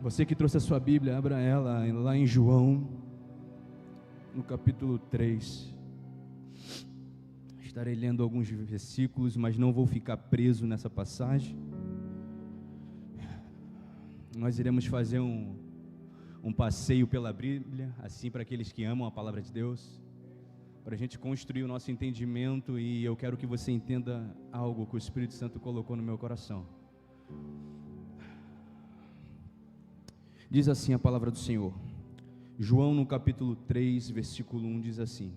Você que trouxe a sua Bíblia, abra ela lá em João, no capítulo 3. Estarei lendo alguns versículos, mas não vou ficar preso nessa passagem. Nós iremos fazer um passeio pela Bíblia, assim, para aqueles que amam a palavra de Deus, para a gente construir o nosso entendimento, e eu quero que você entenda algo que o Espírito Santo colocou no meu coração. Diz assim a palavra do Senhor, João no capítulo 3, versículo 1, diz assim: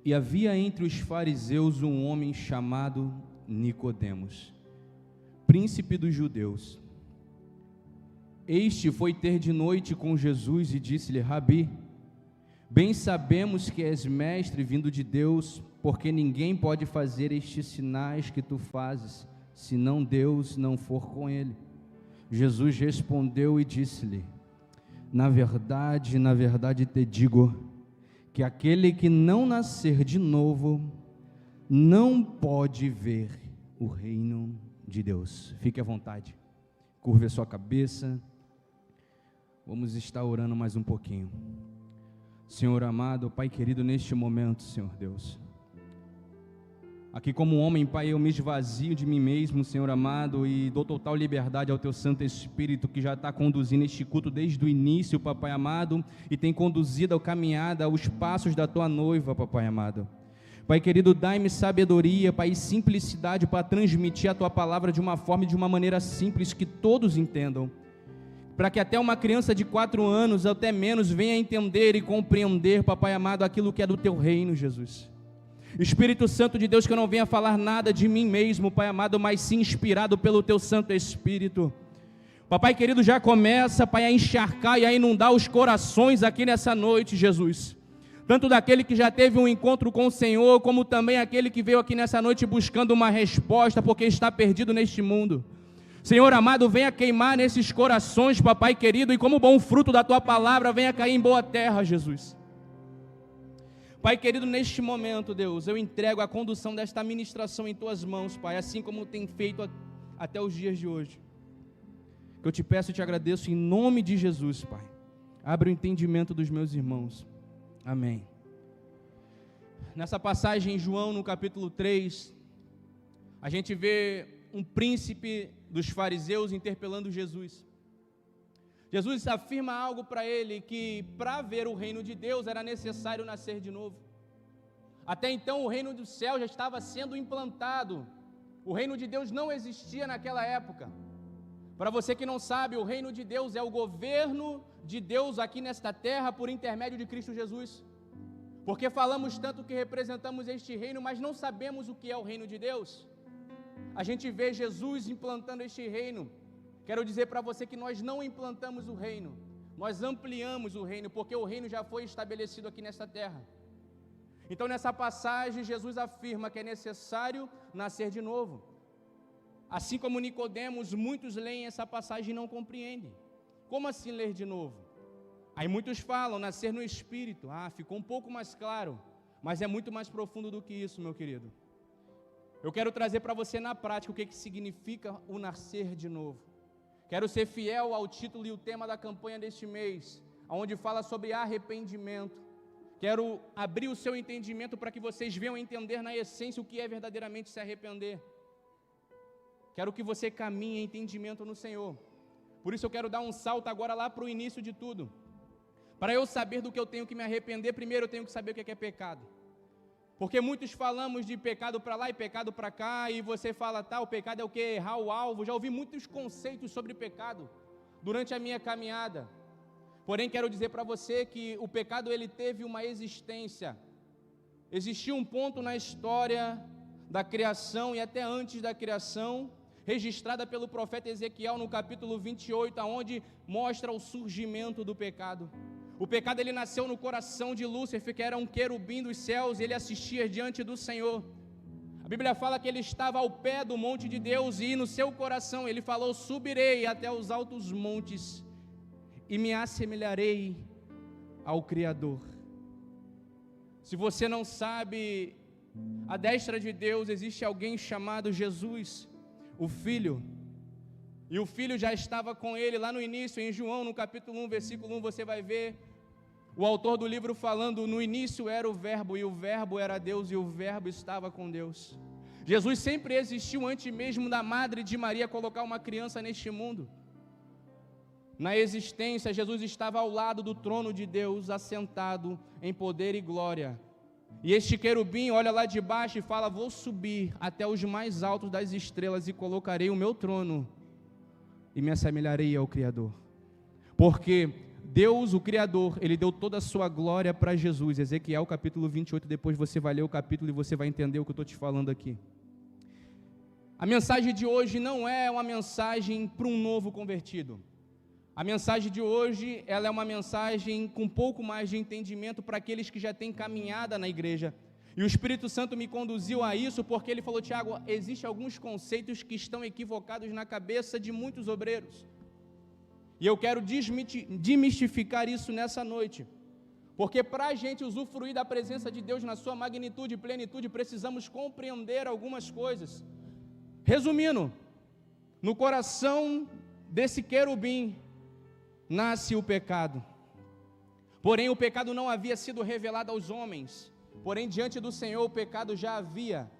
E havia entre os fariseus um homem chamado Nicodemos, príncipe dos judeus. Este foi ter de noite com Jesus e disse-lhe: Rabi, bem sabemos que és mestre vindo de Deus, porque ninguém pode fazer estes sinais que tu fazes, senão Deus não for com ele. Jesus respondeu e disse-lhe: na verdade te digo, que aquele que não nascer de novo, não pode ver o reino de Deus. Fique à vontade, curve a sua cabeça, vamos estar orando mais um pouquinho. Senhor amado, Pai querido, neste momento, Senhor Deus, aqui como homem, Pai, eu me esvazio de mim mesmo, Senhor amado, e dou total liberdade ao Teu Santo Espírito, que já está conduzindo este culto desde o início, Papai amado, e tem conduzido a caminhada, aos passos da Tua noiva, Papai amado. Pai querido, dai-me sabedoria, Pai, e simplicidade para transmitir a Tua palavra de uma forma e de uma maneira simples, que todos entendam, para que até uma criança de 4 anos, até menos, venha entender e compreender, Papai amado, aquilo que é do Teu reino, Jesus. Espírito Santo de Deus, que eu não venha falar nada de mim mesmo, Pai amado, mas sim inspirado pelo Teu Santo Espírito. Papai querido, já começa, Pai, a encharcar e a inundar os corações aqui nessa noite, Jesus. Tanto daquele que já teve um encontro com o Senhor, como também aquele que veio aqui nessa noite buscando uma resposta, porque está perdido neste mundo. Senhor amado, venha queimar nesses corações, Papai querido, e como bom fruto da Tua palavra, venha cair em boa terra, Jesus. Pai querido, neste momento, Deus, eu entrego a condução desta ministração em Tuas mãos, Pai, assim como tem feito até os dias de hoje. Que eu te peço e te agradeço em nome de Jesus, Pai. Abre o entendimento dos meus irmãos. Amém. Nessa passagem em João, no capítulo 3, a gente vê um príncipe dos fariseus interpelando Jesus. Jesus afirma algo para ele, que para ver o reino de Deus era necessário nascer de novo. Até então o reino do céu já estava sendo implantado, o reino de Deus não existia naquela época. Para você que não sabe, o reino de Deus é o governo de Deus aqui nesta terra por intermédio de Cristo Jesus. Porque falamos tanto que representamos este reino, mas não sabemos o que é o reino de Deus. A gente vê Jesus implantando este reino. Quero dizer para você que nós não implantamos o reino, nós ampliamos o reino, porque o reino já foi estabelecido aqui nesta terra. Então nessa passagem Jesus afirma que é necessário nascer de novo. Assim como Nicodemos, muitos leem essa passagem e não compreendem. Como assim ler de novo? Aí muitos falam, nascer no Espírito. Ficou um pouco mais claro, mas é muito mais profundo do que isso, meu querido. Eu quero trazer para você na prática o que significa o nascer de novo. Quero ser fiel ao título e o tema da campanha deste mês, onde fala sobre arrependimento. Quero abrir o seu entendimento para que vocês venham entender na essência o que é verdadeiramente se arrepender. Quero que você caminhe em entendimento no Senhor. Por isso eu quero dar um salto agora lá para o início de tudo. Para eu saber do que eu tenho que me arrepender, primeiro eu tenho que saber o que é pecado. Porque muitos falamos de pecado para lá e pecado para cá, e você fala, o pecado é o que? Errar o alvo. Já ouvi muitos conceitos sobre pecado durante a minha caminhada. Porém, quero dizer para você que o pecado, ele teve uma existência. Existiu um ponto na história da criação e até antes da criação, registrada pelo profeta Ezequiel no capítulo 28, onde mostra o surgimento do pecado. O pecado, ele nasceu no coração de Lúcifer, que era um querubim dos céus, e ele assistia diante do Senhor. A Bíblia fala que ele estava ao pé do monte de Deus, e no seu coração ele falou, subirei até os altos montes, e me assemelharei ao Criador. Se você não sabe, à destra de Deus existe alguém chamado Jesus, o Filho. E o Filho já estava com ele lá no início, em João, no capítulo 1, versículo 1, você vai ver o autor do livro falando: no início era o Verbo, e o Verbo era Deus, e o Verbo estava com Deus. Jesus sempre existiu antes mesmo da madre de Maria colocar uma criança neste mundo. Na existência, Jesus estava ao lado do trono de Deus, assentado em poder e glória. E este querubim olha lá de baixo e fala: vou subir até os mais altos das estrelas e colocarei o meu trono e me assemelharei ao Criador. Porque Deus, o Criador, Ele deu toda a sua glória para Jesus. Ezequiel capítulo 28, depois você vai ler o capítulo e você vai entender o que eu estou te falando aqui. A mensagem de hoje não é uma mensagem para um novo convertido. A mensagem de hoje, ela é uma mensagem com um pouco mais de entendimento para aqueles que já têm caminhada na igreja. E o Espírito Santo me conduziu a isso porque ele falou: Tiago, existem alguns conceitos que estão equivocados na cabeça de muitos obreiros. E eu quero desmistificar isso nessa noite. Porque para a gente usufruir da presença de Deus na sua magnitude e plenitude, precisamos compreender algumas coisas. Resumindo, no coração desse querubim nasce o pecado. Porém, o pecado não havia sido revelado aos homens. Porém, diante do Senhor, o pecado já havia.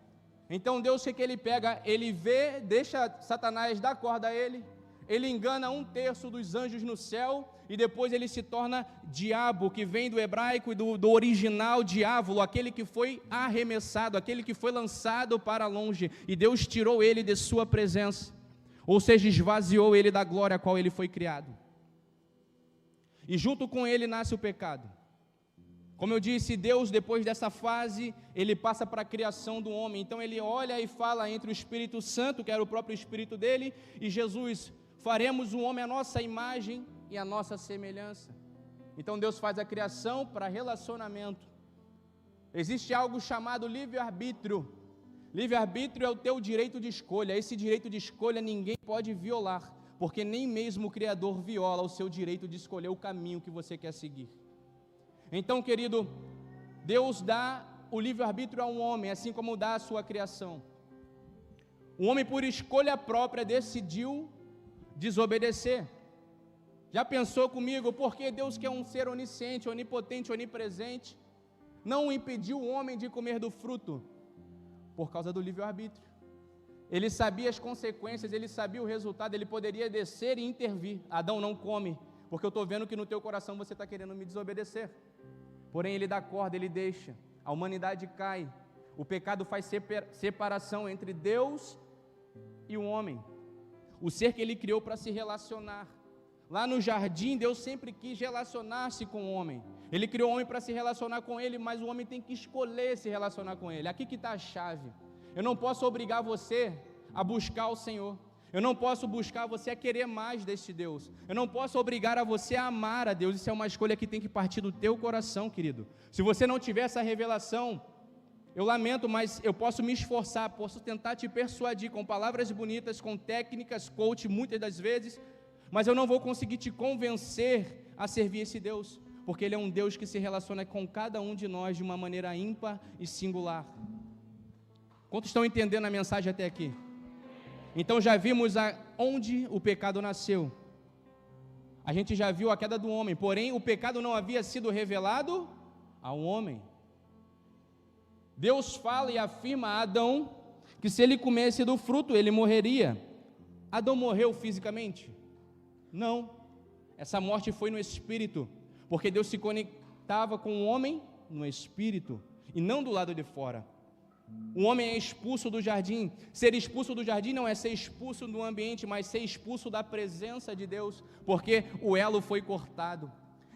Então, Deus, o que ele pega? Ele vê, deixa Satanás dar corda a ele, ele engana 1/3 dos anjos no céu, e depois ele se torna diabo, que vem do hebraico e do original diávolo, aquele que foi arremessado, aquele que foi lançado para longe, e Deus tirou ele de sua presença, ou seja, esvaziou ele da glória a qual ele foi criado. E junto com ele nasce o pecado. Como eu disse, Deus, depois dessa fase, ele passa para a criação do homem. Então ele olha e fala entre o Espírito Santo, que era o próprio Espírito dele, e Jesus: faremos o homem à nossa imagem e à nossa semelhança. Então Deus faz a criação para relacionamento. Existe algo chamado livre-arbítrio. Livre-arbítrio é o teu direito de escolha. Esse direito de escolha ninguém pode violar, porque nem mesmo o Criador viola o seu direito de escolher o caminho que você quer seguir. Então, querido, Deus dá o livre-arbítrio a um homem, assim como dá a sua criação. O homem, por escolha própria, decidiu desobedecer. Já pensou comigo, por que Deus, que é um ser onisciente, onipotente, onipresente, não impediu o homem de comer do fruto? Por causa do livre-arbítrio. Ele sabia as consequências, ele sabia o resultado, ele poderia descer e intervir: Adão, não come, porque eu estou vendo que no teu coração você está querendo me desobedecer. Porém, ele dá corda, ele deixa, a humanidade cai, o pecado faz separação entre Deus e o homem, o ser que ele criou para se relacionar. Lá no jardim, Deus sempre quis relacionar-se com o homem, ele criou o homem para se relacionar com ele, mas o homem tem que escolher se relacionar com ele. Aqui que está a chave. Eu não posso obrigar você a buscar o Senhor, eu não posso buscar você a querer mais deste Deus, eu não posso obrigar a você a amar a Deus. Isso é uma escolha que tem que partir do teu coração, querido. Se você não tiver essa revelação, eu lamento, mas eu posso me esforçar, posso tentar te persuadir com palavras bonitas, com técnicas, coach, muitas das vezes, mas eu não vou conseguir te convencer a servir esse Deus, porque Ele é um Deus que se relaciona com cada um de nós de uma maneira ímpar e singular. Quantos estão entendendo a mensagem até aqui? Então já vimos onde o pecado nasceu. A gente já viu a queda do homem, porém o pecado não havia sido revelado ao homem. Deus fala e afirma a Adão que se ele comesse do fruto, ele morreria. Adão morreu fisicamente? Não. Essa morte foi no espírito, porque Deus se conectava com o homem no espírito, e não do lado de fora. O homem é expulso do jardim. Ser expulso do jardim não é ser expulso do ambiente, mas ser expulso da presença de Deus, porque o elo foi cortado.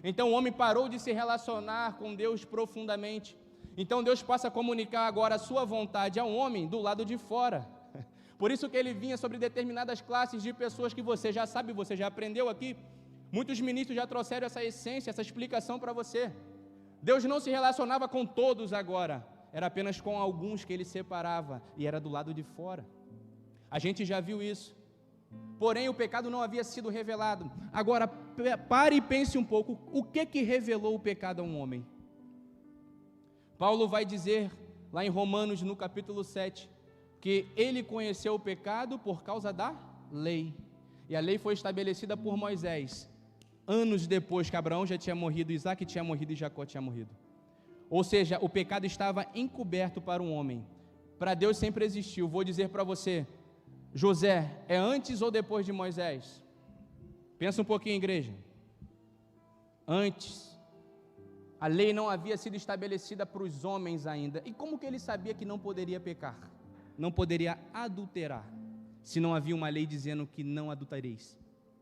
Então o homem parou de se relacionar com Deus profundamente. Então Deus passa a comunicar agora a sua vontade ao homem do lado de fora. Por isso que ele vinha sobre determinadas classes de pessoas que você já sabe, você já aprendeu aqui. Muitos ministros já trouxeram essa essência, essa explicação para você. Deus não se relacionava com todos agora, era apenas com alguns que ele separava, e era do lado de fora. A gente já viu isso. Porém, o pecado não havia sido revelado. Agora, pare e pense um pouco, o que revelou o pecado a um homem? Paulo vai dizer, lá em Romanos, no capítulo 7, que ele conheceu o pecado por causa da lei. E a lei foi estabelecida por Moisés, anos depois que Abraão já tinha morrido, Isaac tinha morrido e Jacó tinha morrido. Ou seja, o pecado estava encoberto para um homem. Para Deus sempre existiu. Vou dizer para você, José é antes ou depois de Moisés? Pensa um pouquinho, igreja. Antes. A lei não havia sido estabelecida para os homens ainda. E como que ele sabia que não poderia pecar? Não poderia adulterar, se não havia uma lei dizendo que não adultereis?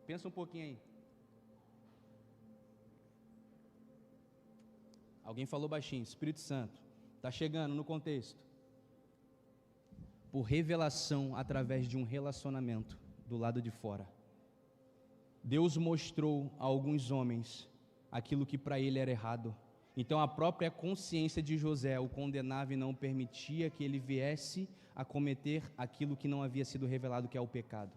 Pensa um pouquinho aí. Alguém falou baixinho, Espírito Santo. Está chegando no contexto. Por revelação através de um relacionamento do lado de fora. Deus mostrou a alguns homens aquilo que para ele era errado. Então a própria consciência de José o condenava e não permitia que ele viesse a cometer aquilo que não havia sido revelado, que é o pecado.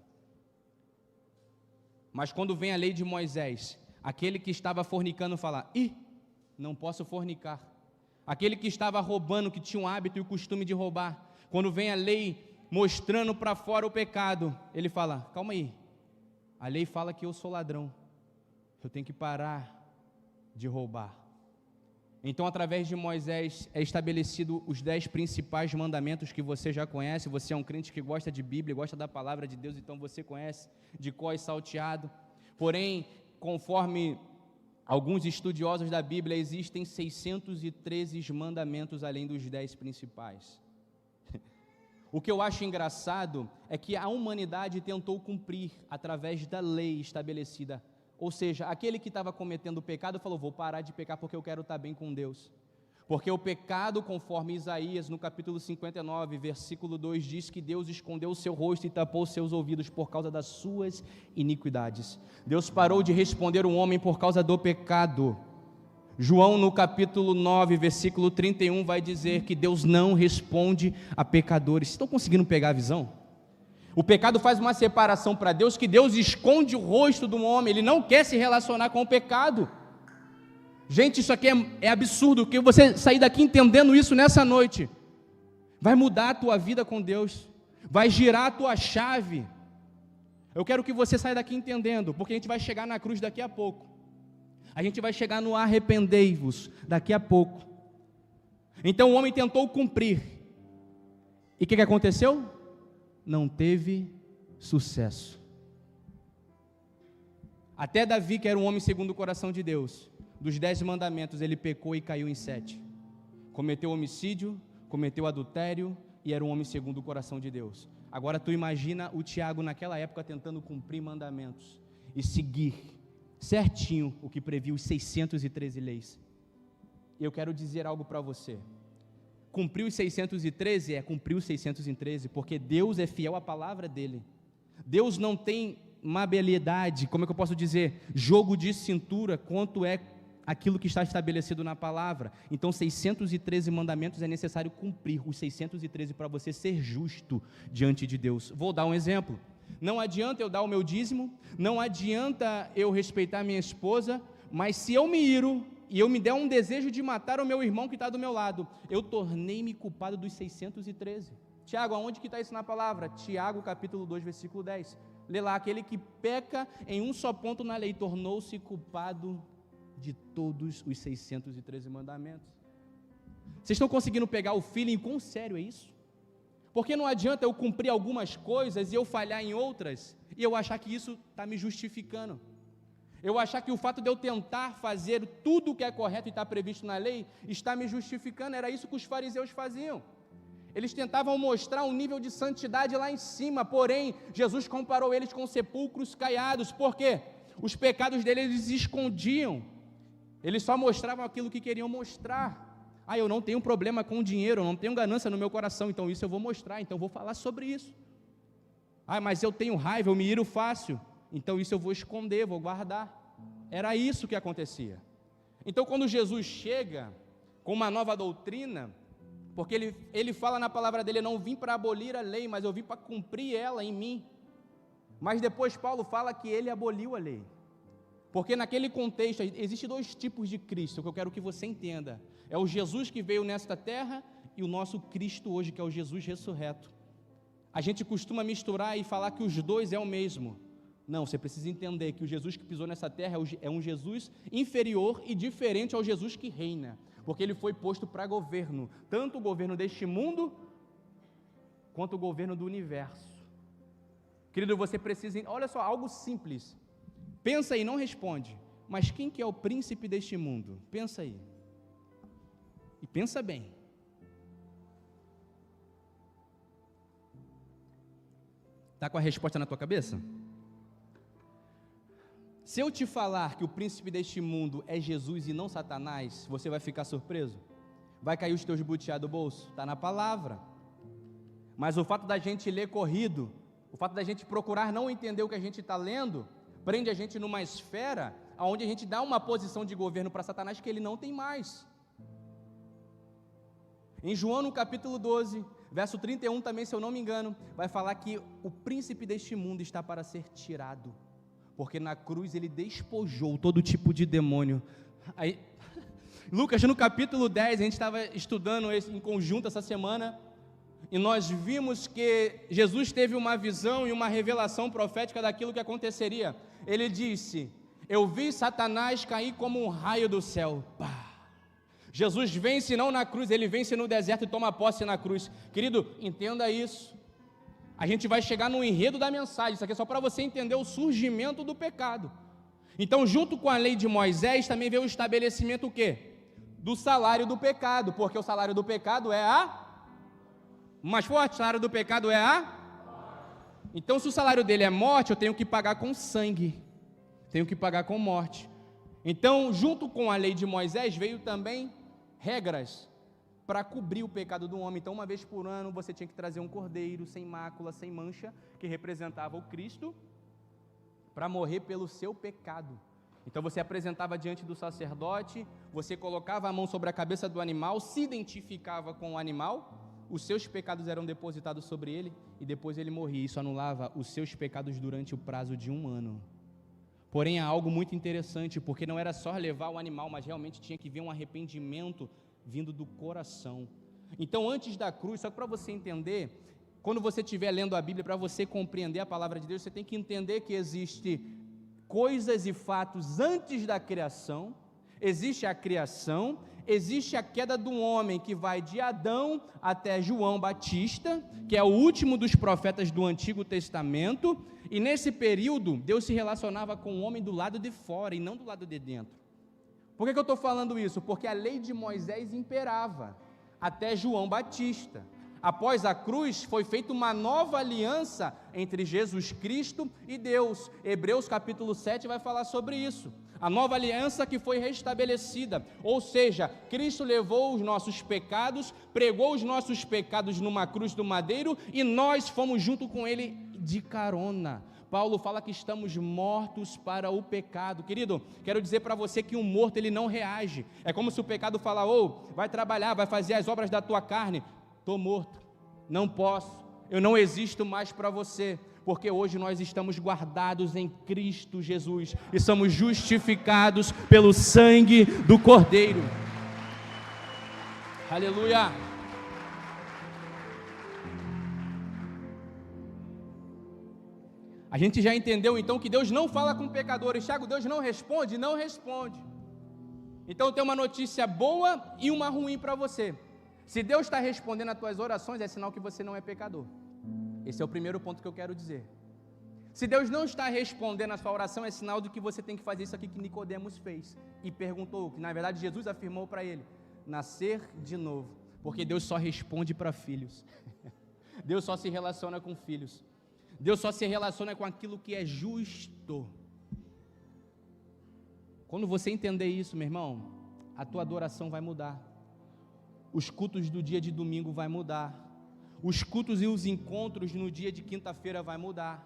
Mas quando vem a lei de Moisés, aquele que estava fornicando fala: não posso fornicar. Aquele que estava roubando, que tinha o hábito e o costume de roubar, quando vem a lei mostrando para fora o pecado, ele fala: calma aí, a lei fala que eu sou ladrão, eu tenho que parar de roubar. Então, através de Moisés é estabelecido os 10 principais mandamentos que você já conhece. Você é um crente que gosta de Bíblia, gosta da palavra de Deus, então você conhece de cor e salteado. Porém, conforme alguns estudiosos da Bíblia, existem 613 mandamentos além dos 10 principais. O que eu acho engraçado é que a humanidade tentou cumprir através da lei estabelecida. Ou seja, aquele que estava cometendo o pecado falou: vou parar de pecar porque eu quero estar bem com Deus. Porque o pecado, conforme Isaías, no capítulo 59, versículo 2, diz que Deus escondeu o seu rosto e tapou os seus ouvidos por causa das suas iniquidades. Deus parou de responder o homem por causa do pecado. João, no capítulo 9, versículo 31, vai dizer que Deus não responde a pecadores. Estão conseguindo pegar a visão? O pecado faz uma separação para Deus, que Deus esconde o rosto do homem, Ele não quer se relacionar com o pecado. Gente, isso aqui é absurdo, que você sair daqui entendendo isso nessa noite, vai mudar a tua vida com Deus, vai girar a tua chave. Eu quero que você saia daqui entendendo, porque a gente vai chegar na cruz daqui a pouco, a gente vai chegar no arrependei-vos daqui a pouco. Então o homem tentou cumprir, e o que aconteceu? Não teve sucesso. Até Davi, que era um homem segundo o coração de Deus, dos 10 mandamentos, ele pecou e caiu em 7. Cometeu homicídio, cometeu adultério e era um homem segundo o coração de Deus. Agora tu imagina o Tiago naquela época tentando cumprir mandamentos e seguir certinho o que previu os 613 leis. E eu quero dizer algo para você. Cumprir os 613 é cumprir os 613, porque Deus é fiel à palavra dele. Deus não tem maleabilidade, como é que eu posso dizer, jogo de cintura, quanto é aquilo que está estabelecido na palavra. Então 613 mandamentos é necessário cumprir os 613 para você ser justo diante de Deus. Vou dar um exemplo. Não adianta eu dar o meu dízimo, não adianta eu respeitar minha esposa, mas se eu me iro e eu me der um desejo de matar o meu irmão que está do meu lado, eu tornei-me culpado dos 613. Tiago, aonde que está isso na palavra? Tiago capítulo 2, versículo 10. Lê lá: aquele que peca em um só ponto na lei, tornou-se culpado de todos os 613 mandamentos. Vocês estão conseguindo pegar o feeling? Quão sério é isso? Porque não adianta eu cumprir algumas coisas e eu falhar em outras, e eu achar que isso está me justificando. Eu achar que o fato de eu tentar fazer tudo o que é correto e está previsto na lei, está me justificando. Era isso que os fariseus faziam. Eles tentavam mostrar um nível de santidade lá em cima, porém, Jesus comparou eles com sepulcros caiados. Por quê? Os pecados deles eles escondiam. Eles só mostravam aquilo que queriam mostrar. Eu não tenho problema com dinheiro, eu não tenho ganância no meu coração, então isso eu vou mostrar, então eu vou falar sobre isso. Mas eu tenho raiva, eu me iro fácil, então isso eu vou esconder, vou guardar. Era isso que acontecia. Então quando Jesus chega com uma nova doutrina, porque ele fala na palavra dele: eu não vim para abolir a lei, mas eu vim para cumprir ela em mim. Mas depois Paulo fala que ele aboliu a lei. Porque naquele contexto, existem 2 tipos de Cristo, que eu quero que você entenda. É o Jesus que veio nesta terra e o nosso Cristo hoje, que é o Jesus ressurreto. A gente costuma misturar e falar que os dois é o mesmo. Não, você precisa entender que o Jesus que pisou nessa terra é um Jesus inferior e diferente ao Jesus que reina, porque ele foi posto para governo, tanto o governo deste mundo, quanto o governo do universo. Querido, você precisa, olha só, algo simples, pensa aí, não responde, mas quem que é o príncipe deste mundo? Pensa aí, e pensa bem. Está com a resposta na tua cabeça? Se eu te falar que o príncipe deste mundo é Jesus e não Satanás, você vai ficar surpreso? Vai cair os teus butiá do bolso? Está na palavra. Mas o fato da gente ler corrido, o fato da gente procurar não entender o que a gente está lendo, prende a gente numa esfera onde a gente dá uma posição de governo para Satanás que ele não tem mais. Em João, no capítulo 12, verso 31 também, se eu não me engano, vai falar que o príncipe deste mundo está para ser tirado, porque na cruz ele despojou todo tipo de demônio. Aí, Lucas, no capítulo 10, a gente estava estudando em conjunto essa semana, e nós vimos que Jesus teve uma visão e uma revelação profética daquilo que aconteceria. Ele disse: eu vi Satanás cair como um raio do céu. Pá! Jesus vence não na cruz, ele vence no deserto e toma posse na cruz. Querido, entenda isso. A gente vai chegar no enredo da mensagem, isso aqui é só para você entender o surgimento do pecado. Então, junto com a lei de Moisés, também veio o estabelecimento o quê? Do salário do pecado, porque o salário do pecado é mais forte, o salário do pecado é Então, se o salário dele é morte, eu tenho que pagar com sangue, tenho que pagar com morte. Então, junto com a lei de Moisés, veio também regras para cobrir o pecado do homem. Então, uma vez por ano, você tinha que trazer um cordeiro sem mácula, sem mancha, que representava o Cristo, para morrer pelo seu pecado. Então, você apresentava diante do sacerdote, você colocava a mão sobre a cabeça do animal, se identificava com o animal, os seus pecados eram depositados sobre ele, e depois ele morria. Isso anulava os seus pecados durante o prazo de 1 ano. Porém, há algo muito interessante, porque não era só levar o animal, mas realmente tinha que vir um arrependimento vindo do coração. Então, antes da cruz, só que para você entender, quando você estiver lendo a Bíblia, para você compreender a palavra de Deus, você tem que entender que existe coisas e fatos antes da criação, existe a criação, existe a queda do homem, que vai de Adão até João Batista, que é o último dos profetas do Antigo Testamento, e nesse período, Deus se relacionava com o homem do lado de fora e não do lado de dentro. Por que eu estou falando isso? Porque a lei de Moisés imperava até João Batista. Após a cruz, foi feita uma nova aliança entre Jesus Cristo e Deus. Hebreus capítulo 7 vai falar sobre isso. A nova aliança que foi restabelecida, ou seja, Cristo levou os nossos pecados, pregou os nossos pecados numa cruz do madeiro, e nós fomos junto com Ele de carona. Paulo fala que estamos mortos para o pecado. Querido, quero dizer para você que um morto, ele não reage. É como se o pecado fala: vai trabalhar, vai fazer as obras da tua carne. Estou morto, não posso, eu não existo mais para você, porque hoje nós estamos guardados em Cristo Jesus e somos justificados pelo sangue do Cordeiro. Aleluia! A gente já entendeu então que Deus não fala com pecadores. Tiago, Deus não responde? Não responde. Então tem uma notícia boa e uma ruim para você. Se Deus está respondendo às tuas orações, é sinal que você não é pecador. Esse é o primeiro ponto que eu quero dizer. Se Deus não está respondendo a sua oração, é sinal de que você tem que fazer isso aqui que Nicodemos fez e perguntou, que na verdade Jesus afirmou para ele: nascer de novo, porque Deus só responde para filhos. Deus só se relaciona com filhos. Deus só se relaciona com aquilo que é justo. Quando você entender isso, meu irmão, a tua adoração vai mudar. Os cultos do dia de domingo vai mudar. Os cultos e os encontros no dia de quinta-feira vai mudar.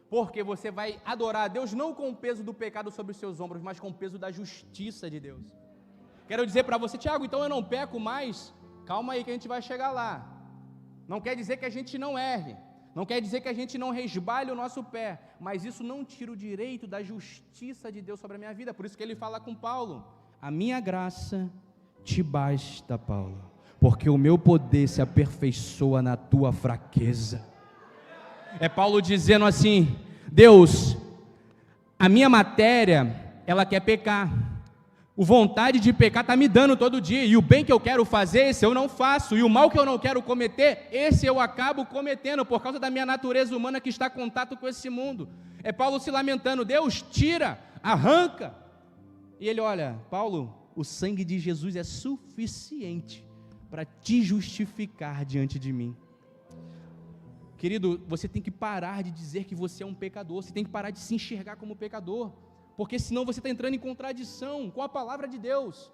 Porque você vai adorar a Deus não com o peso do pecado sobre os seus ombros, mas com o peso da justiça de Deus. Quero dizer para você: Tiago, então eu não peco mais? Calma aí que a gente vai chegar lá. Não quer dizer que a gente não erre, não quer dizer que a gente não resbale o nosso pé, mas isso não tira o direito da justiça de Deus sobre a minha vida. Por isso que ele fala com Paulo: a minha graça te basta, Paulo, porque o meu poder se aperfeiçoa na tua fraqueza. É Paulo dizendo assim: Deus, a minha matéria, ela quer pecar. O vontade de pecar está me dando todo dia, e o bem que eu quero fazer, esse eu não faço, e o mal que eu não quero cometer, esse eu acabo cometendo, por causa da minha natureza humana que está em contato com esse mundo. É Paulo se lamentando, Deus, tira, arranca. E ele, olha, Paulo, o sangue de Jesus é suficiente para te justificar diante de mim. Querido, você tem que parar de dizer que você é um pecador, você tem que parar de se enxergar como pecador, porque senão você está entrando em contradição com a palavra de Deus.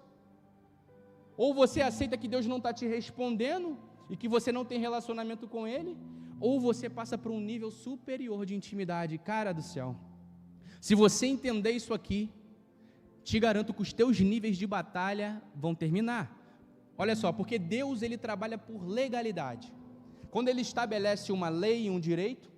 Ou você aceita que Deus não está te respondendo e que você não tem relacionamento com Ele, ou você passa para um nível superior de intimidade. Cara do céu, se você entender isso aqui, te garanto que os teus níveis de batalha vão terminar. Olha só, porque Deus, Ele trabalha por legalidade. Quando Ele estabelece uma lei e um direito,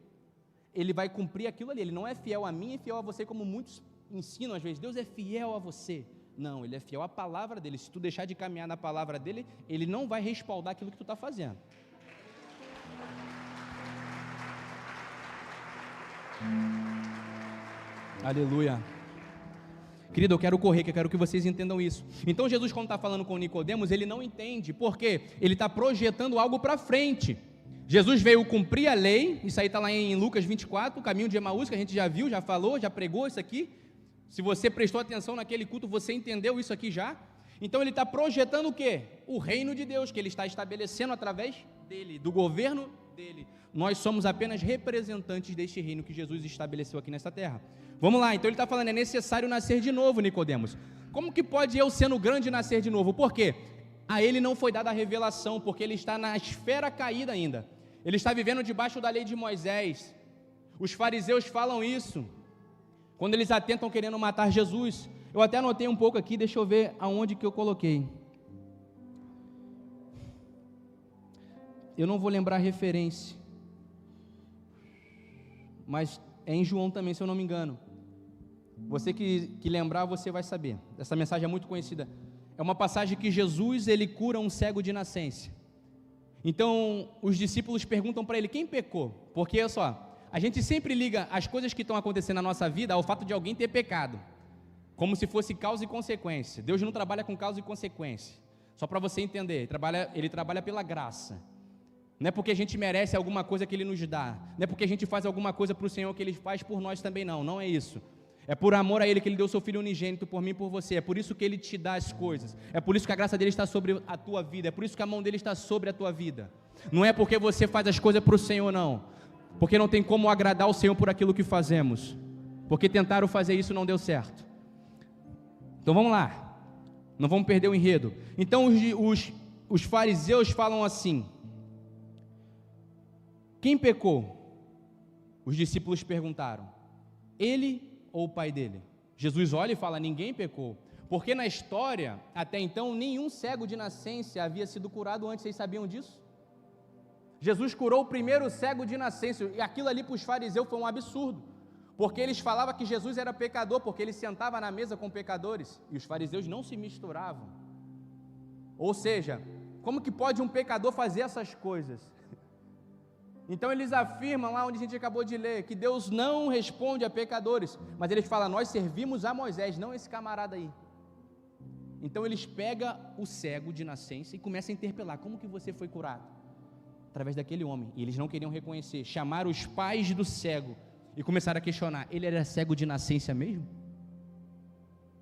Ele vai cumprir aquilo ali. Ele não é fiel a mim e fiel a você, como muitos ensinam às vezes. Deus é fiel a você. Não, Ele é fiel à palavra dEle. Se tu deixar de caminhar na palavra dEle, Ele não vai respaldar aquilo que tu está fazendo. Aleluia. Querido, eu quero correr, que eu quero que vocês entendam isso. Então Jesus, quando está falando com Nicodemos, ele não entende, porque ele está projetando algo para frente. Jesus veio cumprir a lei, isso aí está lá em Lucas 24, o caminho de Emaús, que a gente já viu, já falou, já pregou isso aqui. Se você prestou atenção naquele culto, você entendeu isso aqui já. Então ele está projetando o quê? O reino de Deus, que ele está estabelecendo através dele, do governo dele. Nós somos apenas representantes deste reino que Jesus estabeleceu aqui nesta terra. Vamos lá, então ele está falando, é necessário nascer de novo, Nicodemos. Como que pode eu, sendo grande, nascer de novo? Por quê? A ele não foi dada a revelação, porque ele está na esfera caída ainda. Ele está vivendo debaixo da lei de Moisés. Os fariseus falam isso, quando eles atentam querendo matar Jesus. Eu até anotei um pouco aqui, deixa eu ver aonde que eu coloquei. Eu não vou lembrar a referência, mas é em João também, se eu não me engano. Você que lembrar, você vai saber. Essa mensagem é muito conhecida. É uma passagem que Jesus, ele cura um cego de nascença. Então, os discípulos perguntam para ele, quem pecou? Porque, olha só, a gente sempre liga as coisas que estão acontecendo na nossa vida ao fato de alguém ter pecado, como se fosse causa e consequência. Deus não trabalha com causa e consequência. Só para você entender, ele trabalha pela graça. Não é porque a gente merece alguma coisa que Ele nos dá, não é porque a gente faz alguma coisa para o Senhor que Ele faz por nós também, não é isso. É por amor a Ele que Ele deu o seu Filho unigênito por mim e por você, é por isso que Ele te dá as coisas, é por isso que a graça dEle está sobre a tua vida, é por isso que a mão dEle está sobre a tua vida. Não é porque você faz as coisas para o Senhor, não, porque não tem como agradar o Senhor por aquilo que fazemos, porque tentaram fazer isso e não deu certo. Então vamos lá, não vamos perder o enredo. Então os fariseus falam assim, quem pecou? Os discípulos perguntaram, ele ou o pai dele? Jesus olha e fala, ninguém pecou, porque na história, até então, nenhum cego de nascença havia sido curado antes, vocês sabiam disso? Jesus curou o primeiro cego de nascença, e aquilo ali para os fariseus foi um absurdo, porque eles falavam que Jesus era pecador, porque ele sentava na mesa com pecadores, e os fariseus não se misturavam. Ou seja, como que pode um pecador fazer essas coisas? Então eles afirmam lá onde a gente acabou de ler, que Deus não responde a pecadores, mas eles falam, nós servimos a Moisés, não esse camarada aí. Então eles pegam o cego de nascença e começam a interpelar, como que você foi curado? Através daquele homem, e eles não queriam reconhecer, chamaram os pais do cego, e começaram a questionar, ele era cego de nascença mesmo?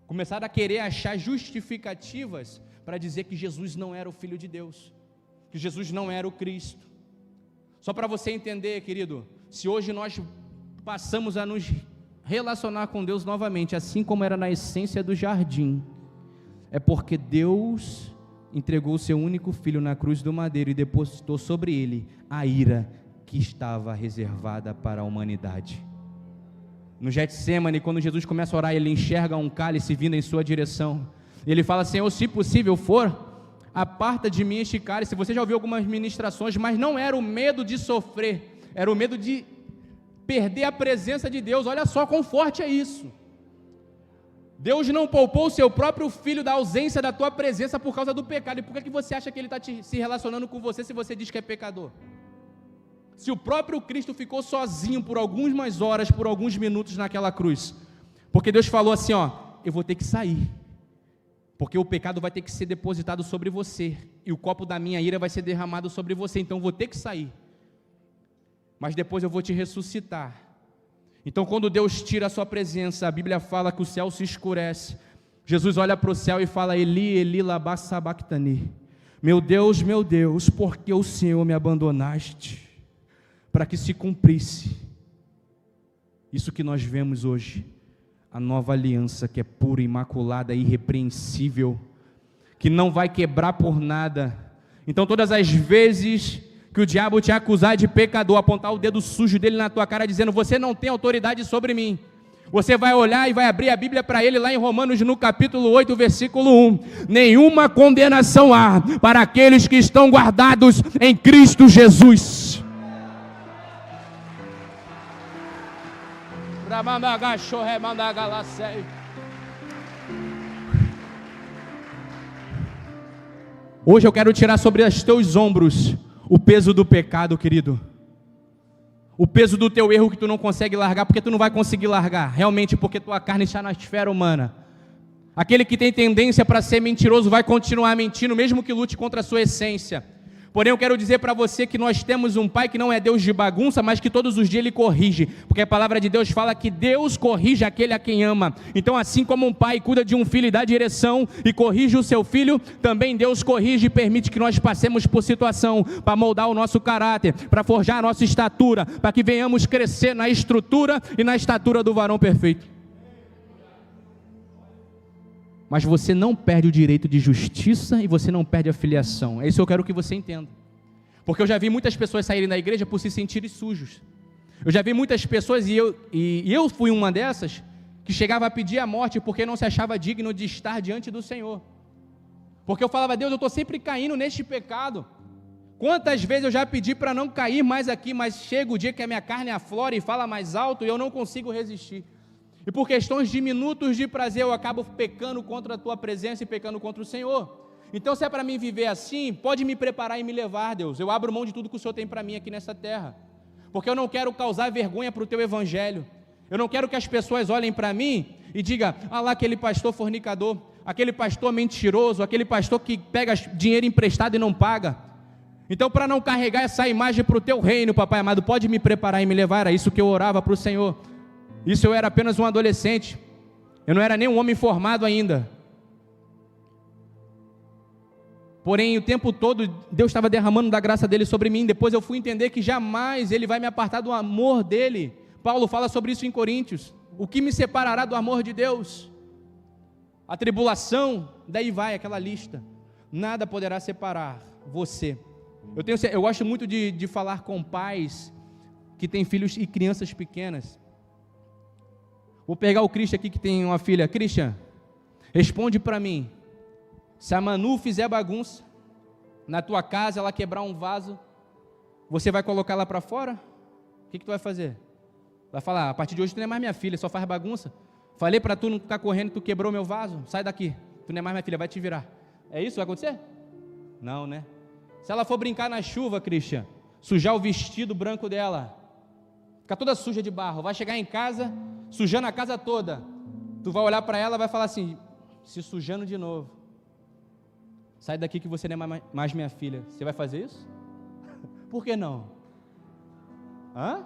Começaram a querer achar justificativas, para dizer que Jesus não era o Filho de Deus, que Jesus não era o Cristo. Só para você entender, querido, se hoje nós passamos a nos relacionar com Deus novamente, assim como era na essência do jardim, é porque Deus entregou o seu único filho na cruz do madeiro e depositou sobre ele a ira que estava reservada para a humanidade. No Getsêmani, quando Jesus começa a orar, ele enxerga um cálice vindo em sua direção, e ele fala, Senhor, se possível for, aparta de mim este cálice. Você já ouviu algumas ministrações, mas não era o medo de sofrer, era o medo de perder a presença de Deus. Olha só quão forte é isso. Deus não poupou o seu próprio filho da ausência da tua presença por causa do pecado. E por que você acha que ele está se relacionando com você se você diz que é pecador? Se o próprio Cristo ficou sozinho por algumas horas, por alguns minutos naquela cruz, porque Deus falou assim, ó, eu vou ter que sair, porque o pecado vai ter que ser depositado sobre você, e o copo da minha ira vai ser derramado sobre você, então eu vou ter que sair, mas depois eu vou te ressuscitar. Então quando Deus tira a sua presença, a Bíblia fala que o céu se escurece, Jesus olha para o céu e fala, Eli, Eli, lama sabachthani, meu Deus, por que o Senhor me abandonaste? Para que se cumprisse isso que nós vemos hoje, a nova aliança que é pura, imaculada, irrepreensível, que não vai quebrar por nada. Então todas as vezes que o diabo te acusar de pecador, apontar o dedo sujo dele na tua cara, dizendo, você não tem autoridade sobre mim, você vai olhar e vai abrir a Bíblia para ele lá em Romanos no capítulo 8, versículo 1, nenhuma condenação há para aqueles que estão guardados em Cristo Jesus. Hoje eu quero tirar sobre os teus ombros o peso do pecado, querido, o peso do teu erro que tu não consegue largar, porque tu não vai conseguir largar, realmente, porque tua carne está na esfera humana. Aquele que tem tendência para ser mentiroso vai continuar mentindo, mesmo que lute contra a sua essência. Porém eu quero dizer para você que nós temos um Pai que não é Deus de bagunça, mas que todos os dias Ele corrige, porque a palavra de Deus fala que Deus corrige aquele a quem ama. Então assim como um pai cuida de um filho e dá direção e corrige o seu filho, também Deus corrige e permite que nós passemos por situação para moldar o nosso caráter, para forjar a nossa estatura, para que venhamos crescer na estrutura e na estatura do varão perfeito. Mas você não perde o direito de justiça e você não perde a filiação. É isso que eu quero que você entenda. Porque eu já vi muitas pessoas saírem da igreja por se sentirem sujos. Eu já vi muitas pessoas, e eu fui uma dessas, que chegava a pedir a morte porque não se achava digno de estar diante do Senhor. Porque eu falava, Deus, eu estou sempre caindo neste pecado. Quantas vezes eu já pedi para não cair mais aqui, mas chega o dia que a minha carne aflora e fala mais alto e eu não consigo resistir. E por questões de minutos de prazer, eu acabo pecando contra a tua presença e pecando contra o Senhor. Então se é para mim viver assim, pode me preparar e me levar, Deus. Eu abro mão de tudo que o Senhor tem para mim aqui nessa terra. Porque eu não quero causar vergonha para o teu evangelho. Eu não quero que as pessoas olhem para mim e digam, ah lá aquele pastor fornicador, aquele pastor mentiroso, aquele pastor que pega dinheiro emprestado e não paga. Então para não carregar essa imagem para o teu reino, papai amado, pode me preparar e me levar. Era isso que eu orava para o Senhor. Isso eu era apenas um adolescente, eu não era nem um homem formado ainda. Porém, o tempo todo, Deus estava derramando da graça dele sobre mim. Depois eu fui entender que jamais Ele vai me apartar do amor dele. Paulo fala sobre isso em Coríntios. O que me separará do amor de Deus? A tribulação, daí vai aquela lista. Nada poderá separar você. Eu gosto muito de falar com pais que têm filhos e crianças pequenas. Vou pegar o Christian aqui que tem uma filha. Christian, responde para mim. Se a Manu fizer bagunça na tua casa, ela quebrar um vaso, você vai colocar ela para fora? O que tu vai fazer? Vai falar, a partir de hoje tu não é mais minha filha, só faz bagunça. Falei para tu não ficar correndo, tu quebrou meu vaso, sai daqui. Tu não é mais minha filha, vai te virar. É isso que vai acontecer? Não, né? Se ela for brincar na chuva, Christian, sujar o vestido branco dela, ficar toda suja de barro, vai chegar em casa, sujando a casa toda, tu vai olhar para ela e vai falar assim, se sujando de novo, sai daqui que você não é mais minha filha. Você vai fazer isso? Por que não? Hã?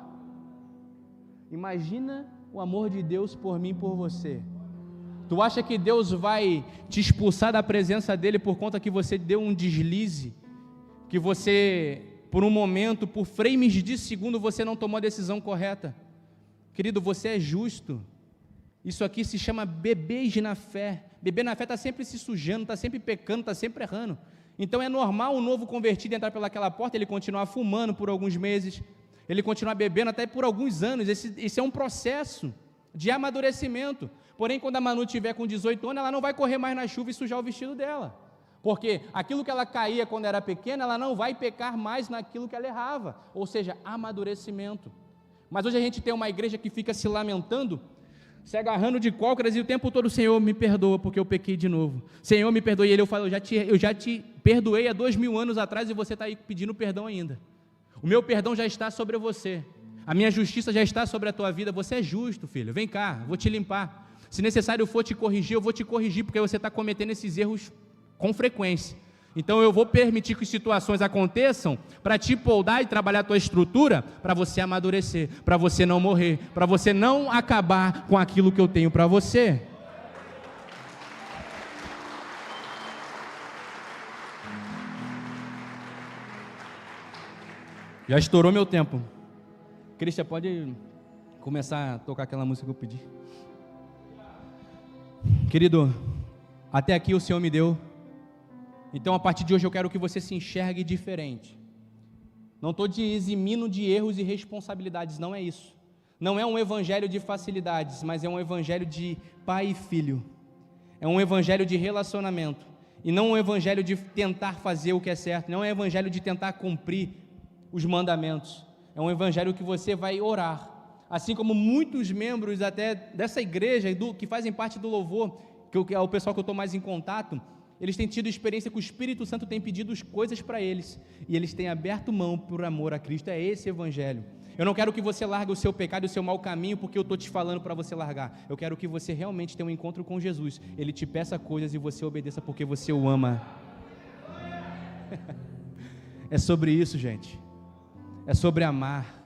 Imagina o amor de Deus por mim e por você. Tu acha que Deus vai te expulsar da presença dele por conta que você deu um deslize, que você, por um momento, por frames de segundo, você não tomou a decisão correta? Querido, você é justo. Isso aqui se chama beber na fé. Beber na fé está sempre se sujando, está sempre pecando, está sempre errando. Então é normal um novo convertido entrar pelaquela porta, ele continuar fumando por alguns meses, ele continuar bebendo até por alguns anos. Esse é um processo de amadurecimento. Porém, quando a Manu tiver com 18 anos, ela não vai correr mais na chuva e sujar o vestido dela. Porque aquilo que ela caía quando era pequena, ela não vai pecar mais naquilo que ela errava. Ou seja, amadurecimento. Mas hoje a gente tem uma igreja que fica se lamentando, se agarrando de cócoras e o tempo todo, Senhor, me perdoa porque eu pequei de novo. Senhor, me perdoe. E ele, eu falo, eu já te perdoei há 2000 anos atrás e você está aí pedindo perdão ainda. O meu perdão já está sobre você. A minha justiça já está sobre a tua vida. Você é justo, filho. Vem cá, vou te limpar. Se necessário for te corrigir, eu vou te corrigir, porque você está cometendo esses erros com frequência. Então eu vou permitir que situações aconteçam para te poldar e trabalhar a tua estrutura, para você amadurecer, para você não morrer, para você não acabar com aquilo que eu tenho para você. Já estourou meu tempo. Cristian, pode começar a tocar aquela música que eu pedi. Querido, até aqui o Senhor me deu. Então a partir de hoje eu quero que você se enxergue diferente. Não estou te eximindo de erros e responsabilidades, não é isso. Não é um evangelho de facilidades, mas é um evangelho de pai e filho. É um evangelho de relacionamento. E não um evangelho de tentar fazer o que é certo. Não é um evangelho de tentar cumprir os mandamentos. É um evangelho que você vai orar. Assim como muitos membros até dessa igreja, que fazem parte do louvor, que é o pessoal que eu estou mais em contato, eles têm tido experiência que o Espírito Santo tem pedido coisas para eles, e eles têm aberto mão por amor a Cristo. É esse evangelho. Eu não quero que você largue o seu pecado e o seu mau caminho porque eu estou te falando para você largar. Eu quero que você realmente tenha um encontro com Jesus. Ele te peça coisas e você obedeça porque você o ama. É sobre isso, gente. É sobre amar.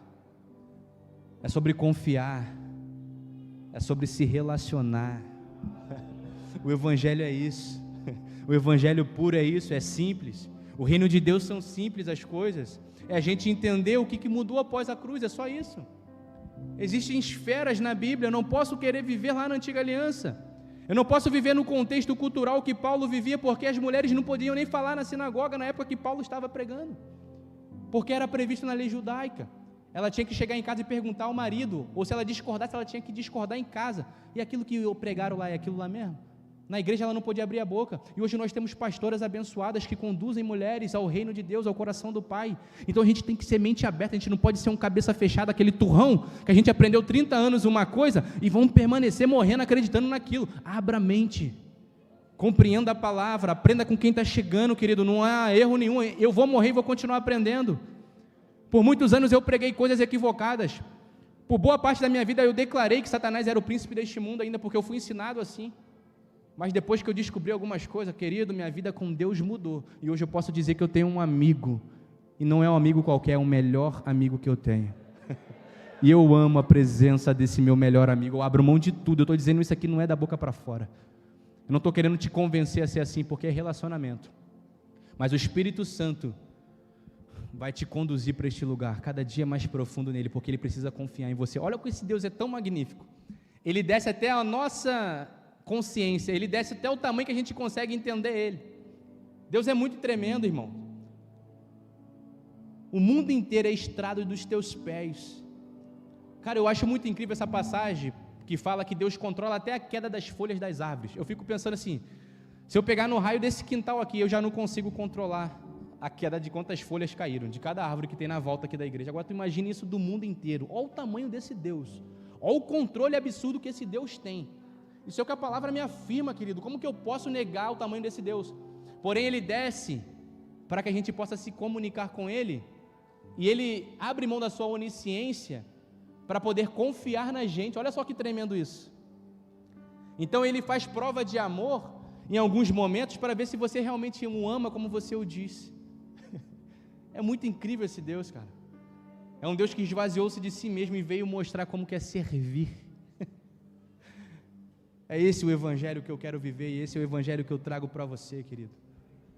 É sobre confiar. É sobre se relacionar. O evangelho é isso. O evangelho puro é isso, é simples. O reino de Deus são simples as coisas. É a gente entender o que mudou após a cruz, é só isso. Existem esferas na Bíblia, eu não posso querer viver lá na antiga aliança. Eu não posso viver no contexto cultural que Paulo vivia, porque as mulheres não podiam nem falar na sinagoga na época que Paulo estava pregando. Porque era previsto na lei judaica. Ela tinha que chegar em casa e perguntar ao marido, ou se ela discordasse, ela tinha que discordar em casa. E aquilo que pregaram lá é aquilo lá mesmo? Na igreja ela não podia abrir a boca, e hoje nós temos pastoras abençoadas que conduzem mulheres ao reino de Deus, ao coração do Pai. Então a gente tem que ser mente aberta, a gente não pode ser um cabeça fechada, aquele turrão, que a gente aprendeu 30 anos uma coisa, e vamos permanecer morrendo acreditando naquilo. Abra a mente, compreenda a palavra, aprenda com quem está chegando, querido, não há erro nenhum, eu vou morrer e vou continuar aprendendo. Por muitos anos eu preguei coisas equivocadas, por boa parte da minha vida eu declarei que Satanás era o príncipe deste mundo ainda, porque eu fui ensinado assim. Mas depois que eu descobri algumas coisas, querido, minha vida com Deus mudou. E hoje eu posso dizer que eu tenho um amigo. E não é um amigo qualquer, é o melhor amigo que eu tenho. E eu amo a presença desse meu melhor amigo. Eu abro mão de tudo. Eu estou dizendo isso aqui não é da boca para fora. Eu não estou querendo te convencer a ser assim, porque é relacionamento. Mas o Espírito Santo vai te conduzir para este lugar, cada dia mais profundo nele, porque ele precisa confiar em você. Olha como esse Deus é tão magnífico. Ele desce até a nossa consciência, ele desce até o tamanho que a gente consegue entender ele. Deus é muito tremendo, irmão. O mundo inteiro é estrado dos teus pés. Cara, eu acho muito incrível essa passagem que fala que Deus controla até a queda das folhas das árvores. Eu fico pensando assim, se eu pegar no raio desse quintal aqui, eu já não consigo controlar a queda de quantas folhas caíram, de cada árvore que tem na volta aqui da igreja. Agora tu imagina isso do mundo inteiro. Olha o tamanho desse Deus, olha o controle absurdo que esse Deus tem. Isso é o que a palavra me afirma, querido. Como que eu posso negar o tamanho desse Deus? Porém, Ele desce para que a gente possa se comunicar com Ele, e Ele abre mão da sua onisciência para poder confiar na gente. Olha só que tremendo isso. Então Ele faz prova de amor em alguns momentos para ver se você realmente o ama como você o disse. É muito incrível esse Deus, cara. É um Deus que esvaziou-se de si mesmo e veio mostrar como que é servir. É esse o evangelho que eu quero viver, e esse é o evangelho que eu trago para você, querido.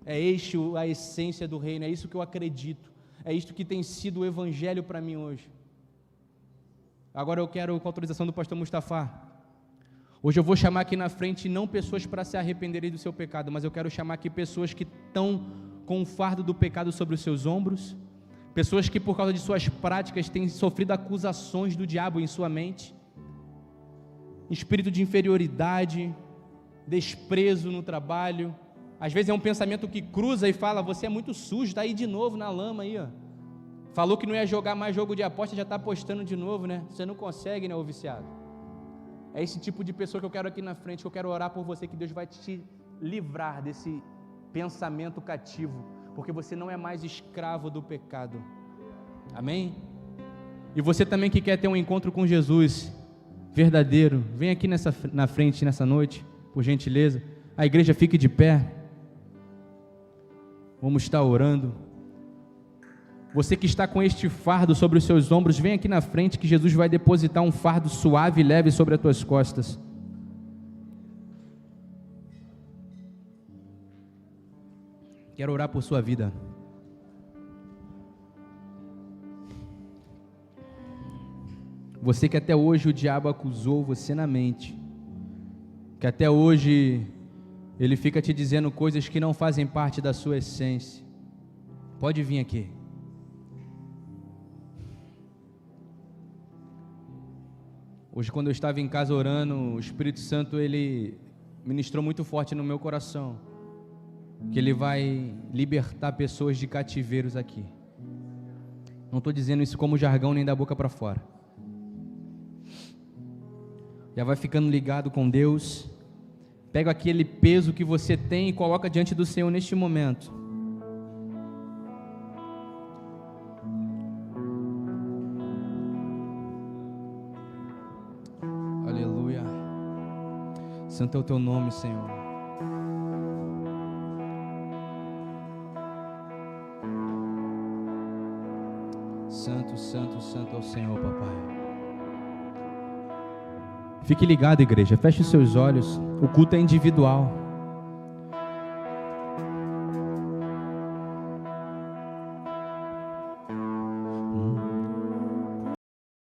É este a essência do reino, é isso que eu acredito, é isto que tem sido o evangelho para mim hoje. Agora eu quero, com a autorização do pastor Mustafa, hoje eu vou chamar aqui na frente não pessoas para se arrependerem do seu pecado, mas eu quero chamar aqui pessoas que estão com o fardo do pecado sobre os seus ombros, pessoas que por causa de suas práticas têm sofrido acusações do diabo em sua mente, espírito de inferioridade, desprezo no trabalho. Às vezes é um pensamento que cruza e fala, você é muito sujo, está aí de novo na lama aí, ó. Falou que não ia jogar mais jogo de aposta, já está apostando de novo, né? Você não consegue, né, ô viciado? É esse tipo de pessoa que eu quero aqui na frente, que eu quero orar por você, que Deus vai te livrar desse pensamento cativo, porque você não é mais escravo do pecado. Amém? E você também que quer ter um encontro com Jesus verdadeiro, vem aqui na frente nessa noite, por gentileza. A igreja fique de pé. Vamos estar orando. Você que está com este fardo sobre os seus ombros, vem aqui na frente que Jesus vai depositar um fardo suave e leve sobre as tuas costas. Quero orar por sua vida. Você que até hoje o diabo acusou você na mente, que até hoje ele fica te dizendo coisas que não fazem parte da sua essência, pode vir aqui. Hoje, quando eu estava em casa orando, o Espírito Santo, ele ministrou muito forte no meu coração, que ele vai libertar pessoas de cativeiros aqui. Não estou dizendo isso como jargão nem da boca para fora. Já vai ficando ligado com Deus. Pega aquele peso que você tem e coloca diante do Senhor neste momento. Aleluia. Santo é o teu nome, Senhor. Santo, santo, santo é o Senhor, papai. Fique ligado, igreja, feche os seus olhos, o culto é individual.